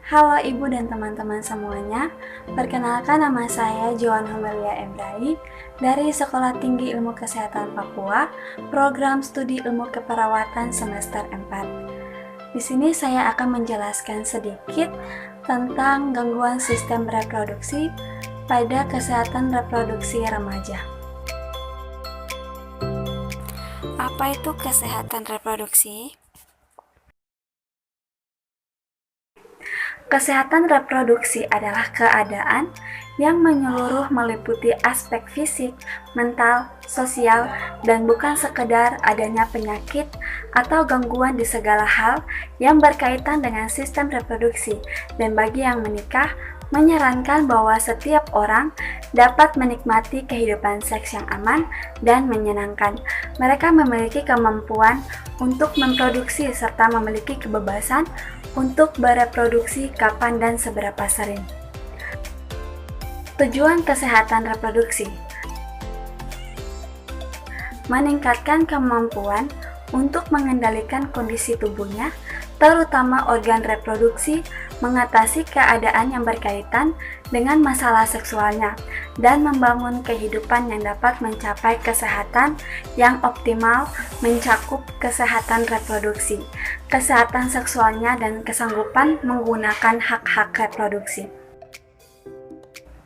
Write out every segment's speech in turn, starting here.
Halo Ibu dan teman-teman semuanya, perkenalkan nama saya Joan Homelia Ebrai dari Sekolah Tinggi Ilmu Kesehatan Papua, Program Studi Ilmu Keperawatan semester 4. Di sini saya akan menjelaskan sedikit tentang gangguan sistem reproduksi pada kesehatan reproduksi remaja. Apa itu kesehatan reproduksi? Kesehatan reproduksi adalah keadaan yang menyeluruh meliputi aspek fisik, mental, sosial, dan bukan sekedar adanya penyakit atau gangguan di segala hal yang berkaitan dengan sistem reproduksi. Dan bagi yang menikah, menyarankan bahwa setiap orang dapat menikmati kehidupan seks yang aman dan menyenangkan. Mereka memiliki kemampuan untuk memproduksi serta memiliki kebebasan untuk bereproduksi kapan dan seberapa sering. Tujuan kesehatan reproduksi: meningkatkan kemampuan untuk mengendalikan kondisi tubuhnya, terutama organ reproduksi, mengatasi keadaan yang berkaitan dengan masalah seksualnya, dan membangun kehidupan yang dapat mencapai kesehatan yang optimal, mencakup kesehatan reproduksi, kesehatan seksualnya, dan kesanggupan menggunakan hak-hak reproduksi.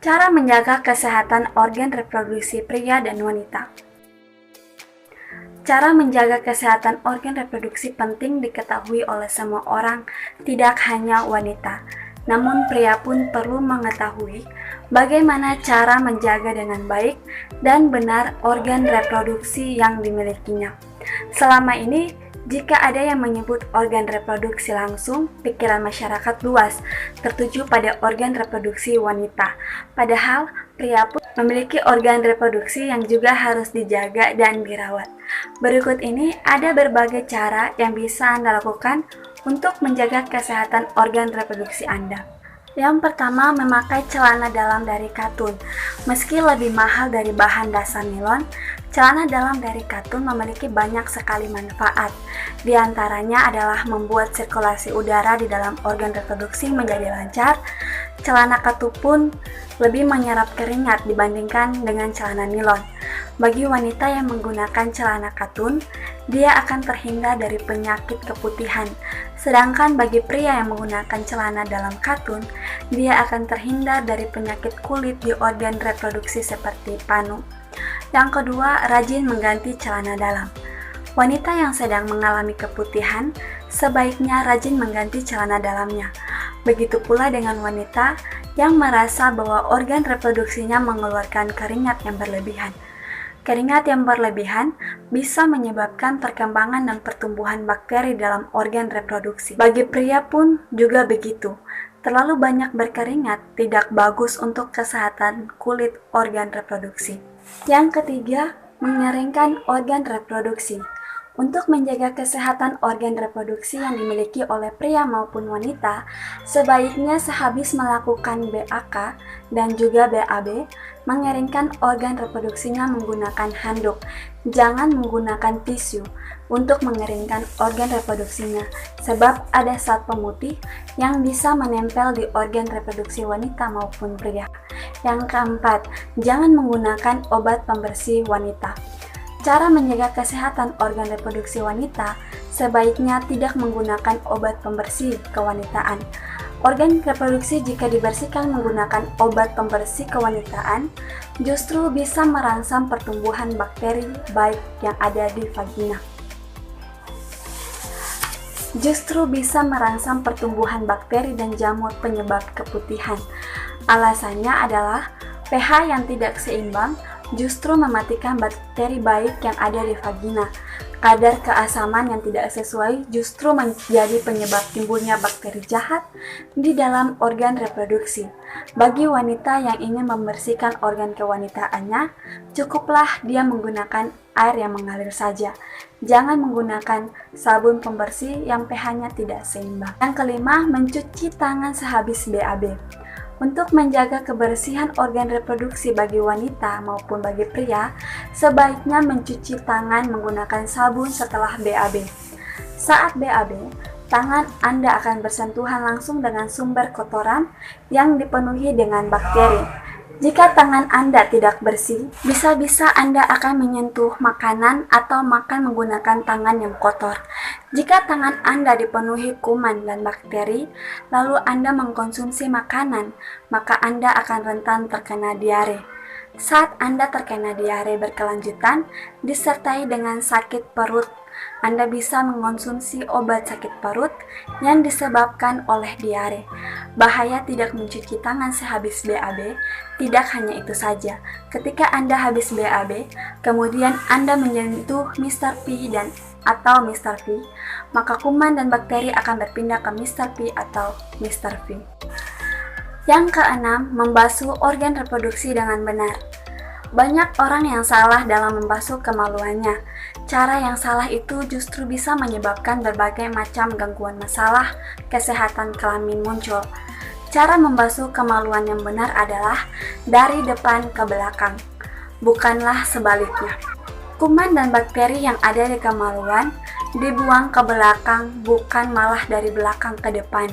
Cara menjaga kesehatan organ reproduksi pria dan wanita. Cara menjaga kesehatan organ reproduksi penting diketahui oleh semua orang, tidak hanya wanita. Namun pria pun perlu mengetahui bagaimana cara menjaga dengan baik dan benar organ reproduksi yang dimilikinya. Selama ini, jika ada yang menyebut organ reproduksi langsung, pikiran masyarakat luas tertuju pada organ reproduksi wanita. Padahal, pria pun memiliki organ reproduksi yang juga harus dijaga dan dirawat. Berikut ini ada berbagai cara yang bisa Anda lakukan untuk menjaga kesehatan organ reproduksi Anda. Yang pertama, memakai celana dalam dari katun. Meski lebih mahal dari bahan dasar nilon, celana dalam dari katun memiliki banyak sekali manfaat. Di antaranya adalah membuat sirkulasi udara di dalam organ reproduksi menjadi lancar. Celana katun pun lebih menyerap keringat dibandingkan dengan celana nilon. Bagi wanita yang menggunakan celana katun, dia akan terhindar dari penyakit keputihan. Sedangkan bagi pria yang menggunakan celana dalam katun, dia akan terhindar dari penyakit kulit di organ reproduksi seperti panu. Yang kedua, rajin mengganti celana dalam. Wanita yang sedang mengalami keputihan sebaiknya rajin mengganti celana dalamnya. Begitu pula dengan wanita yang merasa bahwa organ reproduksinya mengeluarkan keringat yang berlebihan. Keringat yang berlebihan bisa menyebabkan perkembangan dan pertumbuhan bakteri dalam organ reproduksi. Bagi pria pun juga begitu. Terlalu banyak berkeringat tidak bagus untuk kesehatan kulit organ reproduksi. Yang ketiga, mengeringkan organ reproduksi. Untuk menjaga kesehatan organ reproduksi yang dimiliki oleh pria maupun wanita, sebaiknya sehabis melakukan BAK dan juga BAB, mengeringkan organ reproduksinya menggunakan handuk. Jangan menggunakan tisu untuk mengeringkan organ reproduksinya, sebab ada zat pemutih yang bisa menempel di organ reproduksi wanita maupun pria. Yang keempat, jangan menggunakan obat pembersih wanita. Cara menjaga kesehatan organ reproduksi wanita, sebaiknya tidak menggunakan obat pembersih kewanitaan. Organ reproduksi jika dibersihkan menggunakan obat pembersih kewanitaan, justru bisa merangsang pertumbuhan bakteri baik yang ada di vagina. Justru bisa merangsang pertumbuhan bakteri dan jamur penyebab keputihan. Alasannya adalah pH yang tidak seimbang justru mematikan bakteri baik yang ada di vagina. Kadar keasaman yang tidak sesuai justru menjadi penyebab timbulnya bakteri jahat di dalam organ reproduksi. Bagi wanita yang ingin membersihkan organ kewanitaannya, cukuplah dia menggunakan air yang mengalir saja. Jangan menggunakan sabun pembersih yang pH-nya tidak seimbang. Yang kelima, mencuci tangan sehabis BAB. Untuk menjaga kebersihan organ reproduksi bagi wanita maupun bagi pria, sebaiknya mencuci tangan menggunakan sabun setelah BAB. Saat BAB, tangan Anda akan bersentuhan langsung dengan sumber kotoran yang dipenuhi dengan bakteri. Jika tangan Anda tidak bersih, bisa-bisa Anda akan menyentuh makanan atau makan menggunakan tangan yang kotor. Jika tangan Anda dipenuhi kuman dan bakteri, lalu Anda mengkonsumsi makanan, maka Anda akan rentan terkena diare. Saat Anda terkena diare berkelanjutan, disertai dengan sakit perut, Anda bisa mengkonsumsi obat sakit perut yang disebabkan oleh diare. Bahaya tidak mencuci tangan sehabis BAB. Tidak hanya itu saja, ketika Anda habis BAB, kemudian Anda menyentuh Mr. P atau Mr. V, maka kuman dan bakteri akan berpindah ke Mr. P atau Mr. V. Yang keenam, membasuh organ reproduksi dengan benar. Banyak orang yang salah dalam membasuh kemaluannya. Cara yang salah itu justru bisa menyebabkan berbagai macam gangguan masalah kesehatan kelamin muncul. Cara membasuh kemaluan yang benar adalah dari depan ke belakang, bukanlah sebaliknya. Kuman dan bakteri yang ada di kemaluan dibuang ke belakang, bukan malah dari belakang ke depan.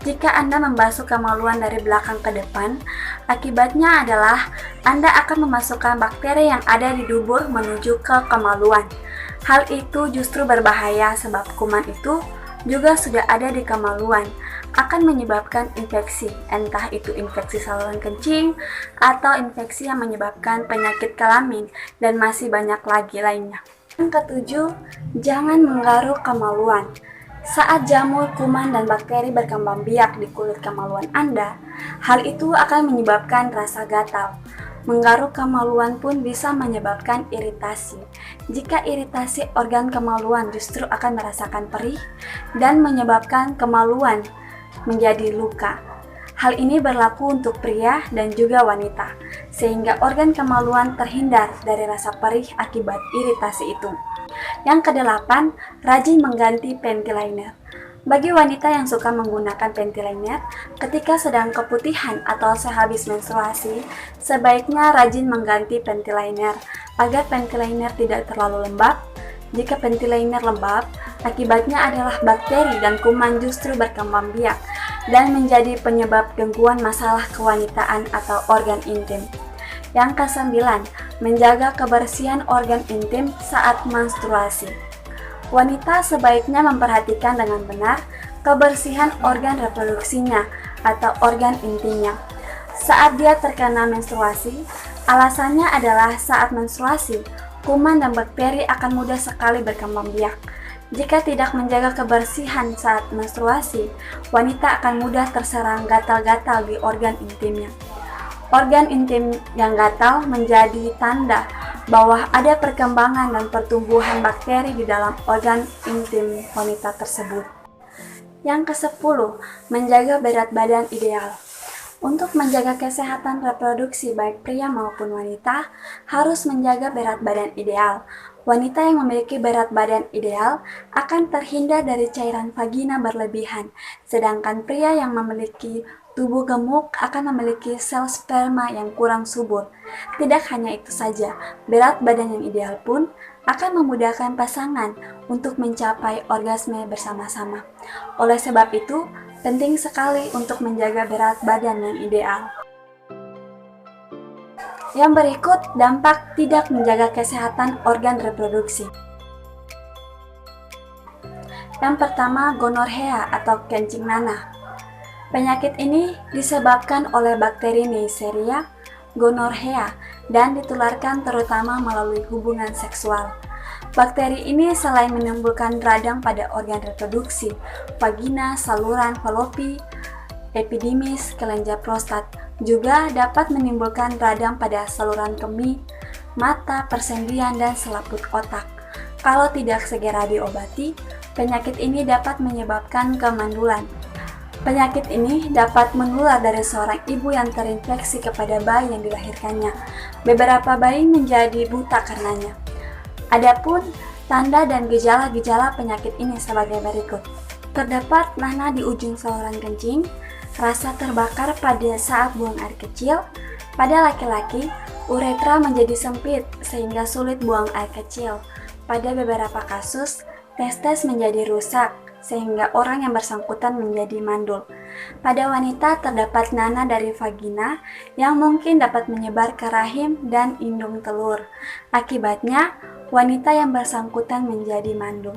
Jika Anda membasuh kemaluan dari belakang ke depan, akibatnya adalah Anda akan memasukkan bakteri yang ada di dubur menuju ke kemaluan. Hal itu justru berbahaya sebab kuman itu juga sudah ada di kemaluan, akan menyebabkan infeksi, entah itu infeksi saluran kencing atau infeksi yang menyebabkan penyakit kelamin, dan masih banyak lagi lainnya. Yang ketujuh, jangan menggaruk kemaluan. Saat jamur, kuman, dan bakteri berkembang biak di kulit kemaluan Anda, hal itu akan menyebabkan rasa gatal. Menggaruk kemaluan pun bisa menyebabkan iritasi. Jika iritasi organ kemaluan justru akan merasakan perih dan menyebabkan kemaluan menjadi luka. Hal ini berlaku untuk pria dan juga wanita, sehingga organ kemaluan terhindar dari rasa perih akibat iritasi itu. Yang kedelapan, rajin mengganti panty liner. Bagi wanita yang suka menggunakan panty liner, ketika sedang keputihan atau sehabis menstruasi, sebaiknya rajin mengganti panty liner agar panty liner tidak terlalu lembab. Jika panty liner lembab, akibatnya adalah bakteri dan kuman justru berkembang biak dan menjadi penyebab gangguan masalah kewanitaan atau organ intim. Yang kesembilan, menjaga kebersihan organ intim saat menstruasi. Wanita sebaiknya memperhatikan dengan benar kebersihan organ reproduksinya atau organ intimnya. Saat dia terkena menstruasi, alasannya adalah saat menstruasi, kuman dan bakteri akan mudah sekali berkembang biak. Jika tidak menjaga kebersihan saat menstruasi, wanita akan mudah terserang gatal-gatal di organ intimnya. Organ intim yang gatal menjadi tanda bahwa ada perkembangan dan pertumbuhan bakteri di dalam organ intim wanita tersebut. Yang ke-10, menjaga berat badan ideal. Untuk menjaga kesehatan reproduksi baik pria maupun wanita, harus menjaga berat badan ideal. Wanita yang memiliki berat badan ideal akan terhindar dari cairan vagina berlebihan, sedangkan pria yang memiliki tubuh gemuk akan memiliki sel sperma yang kurang subur. Tidak hanya itu saja, berat badan yang ideal pun akan memudahkan pasangan untuk mencapai orgasme bersama-sama. Oleh sebab itu, penting sekali untuk menjaga berat badan yang ideal. Yang berikut, dampak tidak menjaga kesehatan organ reproduksi. Yang pertama, gonorrhea atau kencing nanah. Penyakit ini disebabkan oleh bakteri Neisseria gonorrhea dan ditularkan terutama melalui hubungan seksual. Bakteri ini selain menimbulkan radang pada organ reproduksi, vagina, saluran fallopi, epidimis, kelenjar prostat, juga dapat menimbulkan radang pada saluran kemih, mata, persendian, dan selaput otak. Kalau tidak segera diobati, penyakit ini dapat menyebabkan kemandulan. Penyakit ini dapat menular dari seorang ibu yang terinfeksi kepada bayi yang dilahirkannya. Beberapa bayi menjadi buta karenanya. Adapun tanda dan gejala-gejala penyakit ini sebagai berikut. Terdapat nanah di ujung saluran kencing, rasa terbakar pada saat buang air kecil. Pada laki-laki, uretra menjadi sempit sehingga sulit buang air kecil. Pada beberapa kasus, testes menjadi rusak sehingga orang yang bersangkutan menjadi mandul. Pada wanita terdapat nanah dari vagina yang mungkin dapat menyebar ke rahim dan indung telur. Akibatnya, wanita yang bersangkutan menjadi mandul.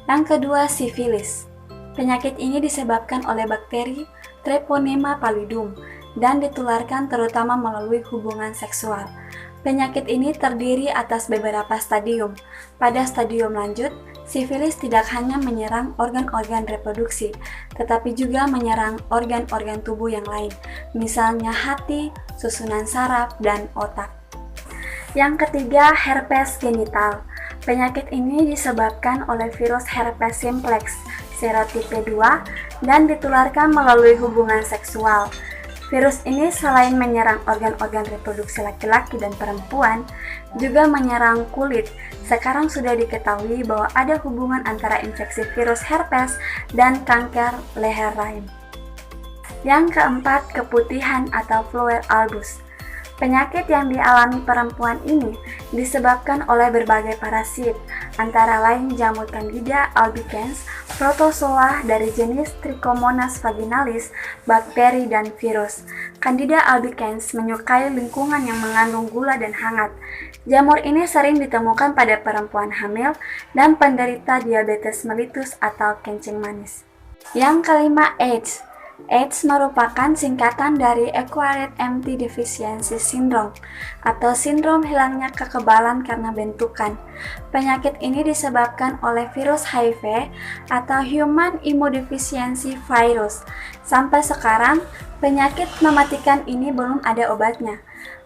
Yang kedua, sifilis. Penyakit ini disebabkan oleh bakteri Treponema pallidum dan ditularkan terutama melalui hubungan seksual. Penyakit ini terdiri atas beberapa stadium. Pada stadium lanjut, sifilis tidak hanya menyerang organ-organ reproduksi, tetapi juga menyerang organ-organ tubuh yang lain, misalnya hati, susunan saraf, dan otak. Yang ketiga, herpes genital. Penyakit ini disebabkan oleh virus herpes simplex serotipe 2 dan ditularkan melalui hubungan seksual. Virus ini selain menyerang organ-organ reproduksi laki-laki dan perempuan, juga menyerang kulit. Sekarang sudah diketahui bahwa ada hubungan antara infeksi virus herpes dan kanker leher rahim. Yang keempat, keputihan atau flower albus. Penyakit yang dialami perempuan ini disebabkan oleh berbagai parasit, antara lain jamur Candida albicans, protozoa dari jenis Trichomonas vaginalis, bakteri, dan virus. Candida albicans menyukai lingkungan yang mengandung gula dan hangat. Jamur ini sering ditemukan pada perempuan hamil dan penderita diabetes mellitus atau kencing manis. Yang kelima, AIDS. AIDS merupakan singkatan dari Acquired Empty Deficiency Syndrome atau sindrom hilangnya kekebalan karena bentukan. Penyakit ini disebabkan oleh virus HIV atau Human Immunodeficiency Virus. Sampai sekarang, penyakit mematikan ini belum ada obatnya.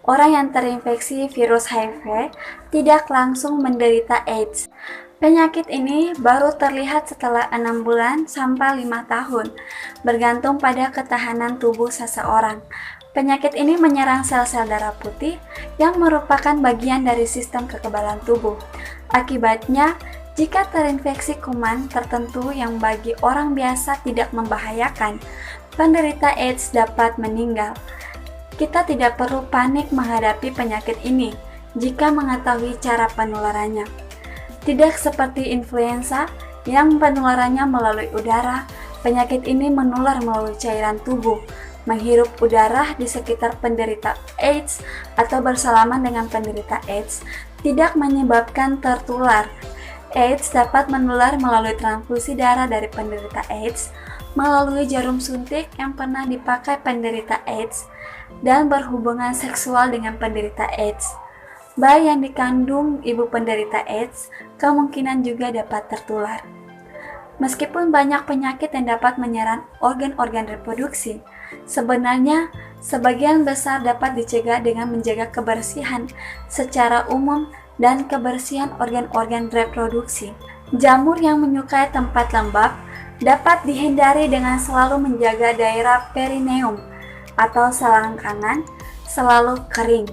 Orang yang terinfeksi virus HIV tidak langsung menderita AIDS. Penyakit ini baru terlihat setelah 6 bulan sampai 5 tahun, bergantung pada ketahanan tubuh seseorang. Penyakit ini menyerang sel-sel darah putih yang merupakan bagian dari sistem kekebalan tubuh. Akibatnya, jika terinfeksi kuman tertentu yang bagi orang biasa tidak membahayakan, penderita AIDS dapat meninggal. Kita tidak perlu panik menghadapi penyakit ini jika mengetahui cara penularannya. Tidak seperti influenza yang penularannya melalui udara, penyakit ini menular melalui cairan tubuh, menghirup udara di sekitar penderita AIDS atau bersalaman dengan penderita AIDS tidak menyebabkan tertular. AIDS dapat menular melalui transfusi darah dari penderita AIDS, melalui jarum suntik yang pernah dipakai penderita AIDS, dan berhubungan seksual dengan penderita AIDS. Bayi yang dikandung ibu penderita AIDS kemungkinan juga dapat tertular. Meskipun banyak penyakit yang dapat menyerang organ-organ reproduksi, sebenarnya sebagian besar dapat dicegah dengan menjaga kebersihan secara umum dan kebersihan organ-organ reproduksi. Jamur yang menyukai tempat lembab dapat dihindari dengan selalu menjaga daerah perineum atau selangkangan selalu kering.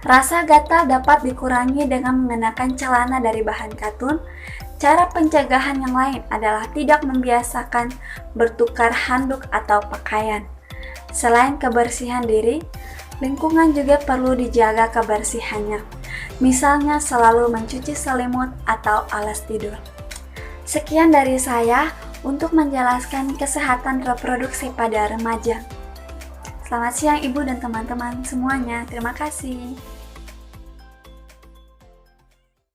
Rasa gatal dapat dikurangi dengan mengenakan celana dari bahan katun. Cara pencegahan yang lain adalah tidak membiasakan bertukar handuk atau pakaian. Selain kebersihan diri, lingkungan juga perlu dijaga kebersihannya. Misalnya selalu mencuci selimut atau alas tidur. Sekian dari saya untuk menjelaskan kesehatan reproduksi pada remaja. Selamat siang Ibu dan teman-teman semuanya. Terima kasih.